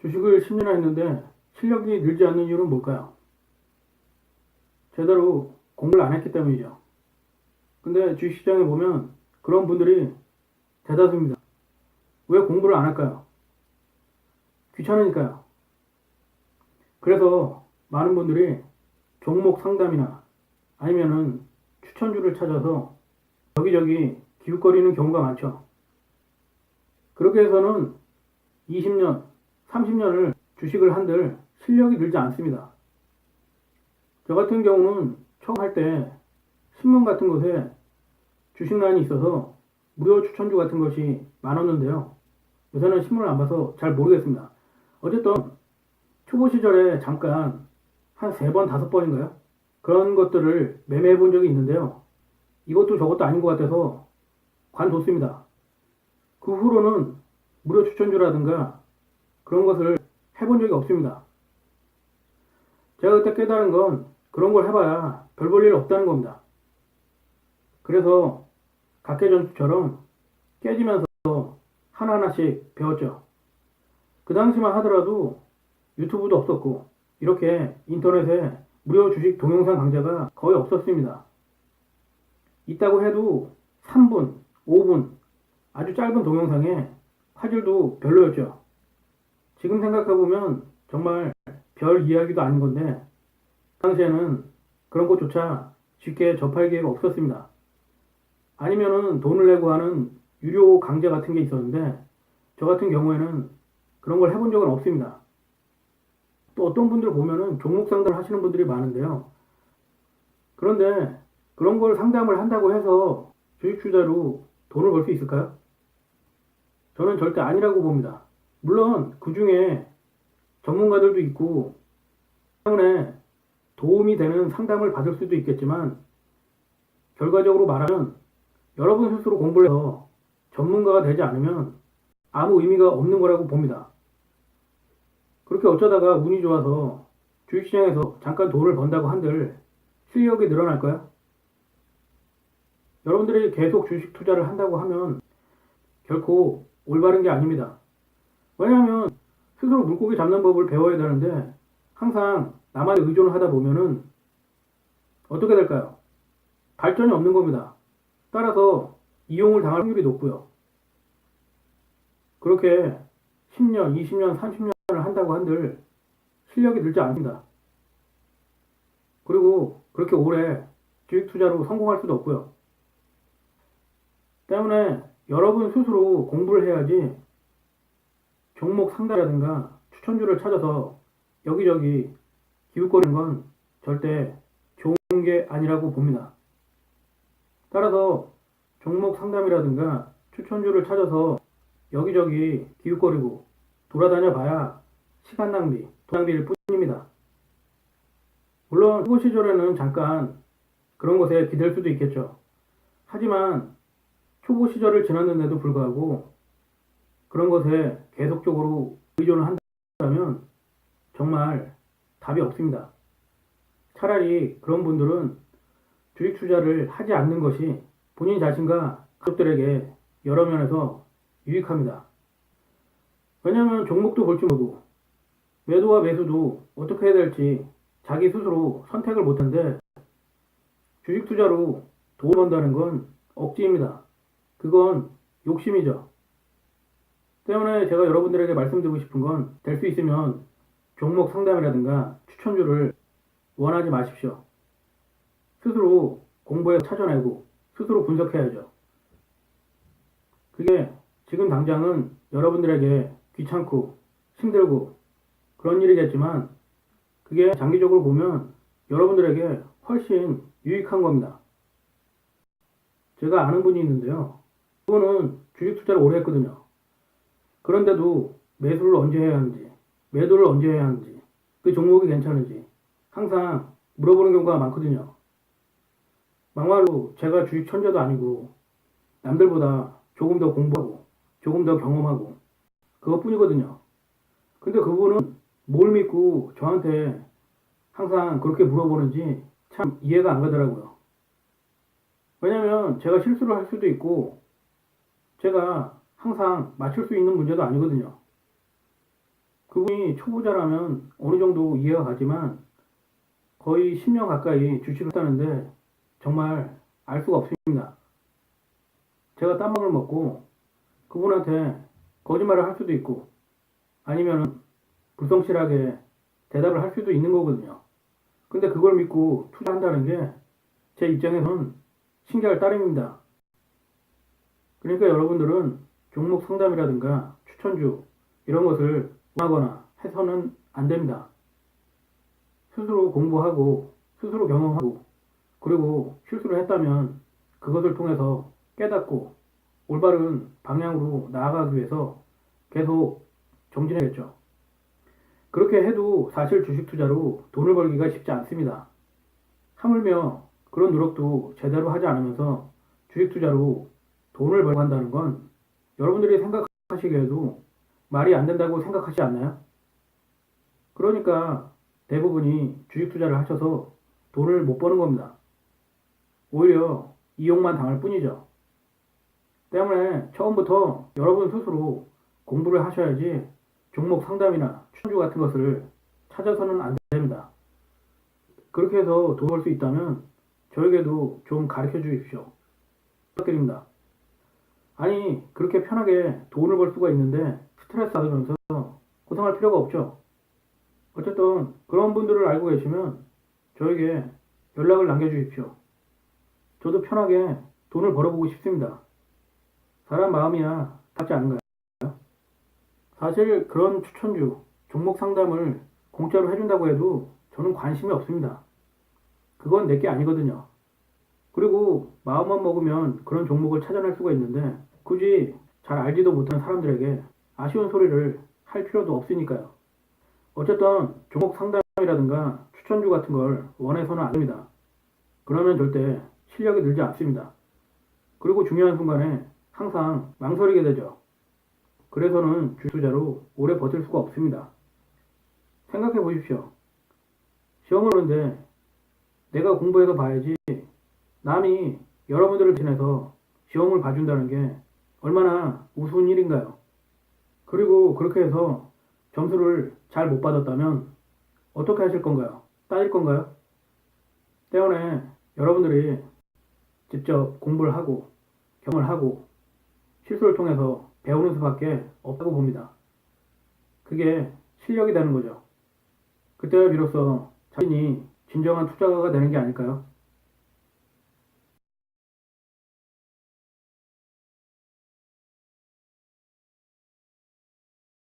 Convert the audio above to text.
주식을 10년이나 했는데 실력이 늘지 않는 이유는 뭘까요? 제대로 공부를 안 했기 때문이죠. 근데 주식시장에 보면 그런 분들이 대다수입니다. 왜 공부를 안 할까요? 귀찮으니까요. 그래서 많은 분들이 종목 상담이나 아니면은 추천주를 찾아서 여기저기 기웃거리는 경우가 많죠. 그렇게 해서는 20년, 30년을 주식을 한들 실력이 늘지 않습니다. 저 같은 경우는 처음 할 때 신문 같은 곳에 주식란이 있어서 무료 추천주 같은 것이 많았는데요. 요새는 신문을 안 봐서 잘 모르겠습니다. 어쨌든 초보 시절에 잠깐 한 3번, 5번인가요? 그런 것들을 매매해 본 적이 있는데요. 이것도 저것도 아닌 것 같아서 관뒀습니다. 그 후로는 무료 추천주라든가 그런 것을 해본 적이 없습니다. 제가 그때 깨달은 건 그런 걸 해봐야 별 볼 일 없다는 겁니다. 그래서 각계전투처럼 깨지면서 하나하나씩 배웠죠. 그 당시만 하더라도 유튜브도 없었고 이렇게 인터넷에 무료 주식 동영상 강좌가 거의 없었습니다. 있다고 해도 3분, 5분 아주 짧은 동영상에 화질도 별로였죠. 지금 생각해보면 정말 별 이야기도 아닌 건데 그 당시에는 그런 것조차 쉽게 접할 기회가 없었습니다. 아니면은 돈을 내고 하는 유료 강좌 같은 게 있었는데 저 같은 경우에는 그런 걸 해본 적은 없습니다. 또 어떤 분들 보면은 종목 상담을 하시는 분들이 많은데요. 그런데 그런 걸 상담을 한다고 해서 주식 투자로 돈을 벌 수 있을까요? 저는 절대 아니라고 봅니다. 물론 그 중에 전문가들도 있고 때문에 도움이 되는 상담을 받을 수도 있겠지만 결과적으로 말하면 여러분 스스로 공부를 해서 전문가가 되지 않으면 아무 의미가 없는 거라고 봅니다. 그렇게 어쩌다가 운이 좋아서 주식시장에서 잠깐 돈을 번다고 한들 실력이 늘어날까요? 여러분들이 계속 주식 투자를 한다고 하면 결코 올바른 게 아닙니다. 왜냐하면 스스로 물고기 잡는 법을 배워야 되는데 항상 남한테 의존을 하다 보면은 어떻게 될까요? 발전이 없는 겁니다. 따라서 이용을 당할 확률이 높고요. 그렇게 10년, 20년, 30년을 한다고 한들 실력이 늘지 않습니다. 그리고 그렇게 오래 주식 투자로 성공할 수도 없고요. 때문에 여러분 스스로 공부를 해야지 종목 상담이라든가 추천주를 찾아서 여기저기 기웃거리는 건 절대 좋은 게 아니라고 봅니다. 따라서 종목 상담이라든가 추천주를 찾아서 여기저기 기웃거리고 돌아다녀 봐야 시간 낭비, 돈 낭비일 뿐입니다. 물론 후보 시절에는 잠깐 그런 것에 기댈 수도 있겠죠. 하지만 초보 시절을 지났는데도 불구하고 그런 것에 계속적으로 의존을 한다면 정말 답이 없습니다. 차라리 그런 분들은 주식 투자를 하지 않는 것이 본인 자신과 가족들에게 여러 면에서 유익합니다. 왜냐하면 종목도 볼 줄 모르고 매도와 매수도 어떻게 해야 될지 자기 스스로 선택을 못하는데 주식 투자로 돈을 번다는 건 억지입니다. 그건 욕심이죠. 때문에 제가 여러분들에게 말씀드리고 싶은 건 될 수 있으면 종목 상담이라든가 추천주를 원하지 마십시오. 스스로 공부해서 찾아내고 스스로 분석해야죠. 그게 지금 당장은 여러분들에게 귀찮고 힘들고 그런 일이겠지만 그게 장기적으로 보면 여러분들에게 훨씬 유익한 겁니다. 제가 아는 분이 있는데요. 그분은 주식 투자를 오래 했거든요. 그런데도 매수를 언제 해야 하는지, 매도를 언제 해야 하는지, 그 종목이 괜찮은지 항상 물어보는 경우가 많거든요. 막말로 제가 주식 천재도 아니고 남들보다 조금 더 공부하고 조금 더 경험하고 그것뿐이거든요. 근데 그분은 뭘 믿고 저한테 항상 그렇게 물어보는지 참 이해가 안 가더라고요. 왜냐면 제가 실수를 할 수도 있고 제가 항상 맞출 수 있는 문제도 아니거든요. 그분이 초보자라면 어느 정도 이해가 가지만 거의 10년 가까이 주식을 했다는데 정말 알 수가 없습니다. 제가 딴맘을 먹고 그분한테 거짓말을 할 수도 있고 아니면 불성실하게 대답을 할 수도 있는 거거든요. 근데 그걸 믿고 투자한다는 게 제 입장에서는 신기할 따름입니다. 그러니까 여러분들은 종목 상담이라든가 추천주 이런 것을 원하거나 해서는 안 됩니다. 스스로 공부하고 스스로 경험하고 그리고 실수를 했다면 그것을 통해서 깨닫고 올바른 방향으로 나아가기 위해서 계속 정진해야겠죠. 그렇게 해도 사실 주식 투자로 돈을 벌기가 쉽지 않습니다. 하물며 그런 노력도 제대로 하지 않으면서 주식 투자로 돈을 벌고 한다는 건 여러분들이 생각하시기에도 말이 안 된다고 생각하지 않나요? 그러니까 대부분이 주식 투자를 하셔서 돈을 못 버는 겁니다. 오히려 이용만 당할 뿐이죠. 때문에 처음부터 여러분 스스로 공부를 하셔야지 종목 상담이나 추천주 같은 것을 찾아서는 안 됩니다. 그렇게 해서 돈 벌 수 있다면 저에게도 좀 가르쳐 주십시오. 부탁드립니다. 아니 그렇게 편하게 돈을 벌 수가 있는데 스트레스 받으면서 고생할 필요가 없죠. 어쨌든 그런 분들을 알고 계시면 저에게 연락을 남겨주십시오. 저도 편하게 돈을 벌어보고 싶습니다. 사람 마음이야 닿지 않은가요? 사실 그런 추천주, 종목 상담을 공짜로 해준다고 해도 저는 관심이 없습니다. 그건 내게 아니거든요. 그리고 마음만 먹으면 그런 종목을 찾아낼 수가 있는데 굳이 잘 알지도 못하는 사람들에게 아쉬운 소리를 할 필요도 없으니까요. 어쨌든 종목 상담이라든가 추천주 같은 걸 원해서는 안 됩니다. 그러면 절대 실력이 늘지 않습니다. 그리고 중요한 순간에 항상 망설이게 되죠. 그래서는 주식 투자로 오래 버틸 수가 없습니다. 생각해 보십시오. 시험을 보는데 내가 공부해서 봐야지 남이 여러분들을 대신해서 시험을 봐준다는 게 얼마나 우스운 일인가요? 그리고 그렇게 해서 점수를 잘 못 받았다면 어떻게 하실 건가요? 따질 건가요? 때문에 여러분들이 직접 공부를 하고 경험을 하고 실수를 통해서 배우는 수밖에 없다고 봅니다. 그게 실력이 되는 거죠. 그때야 비로소 자신이 진정한 투자가가 되는 게 아닐까요?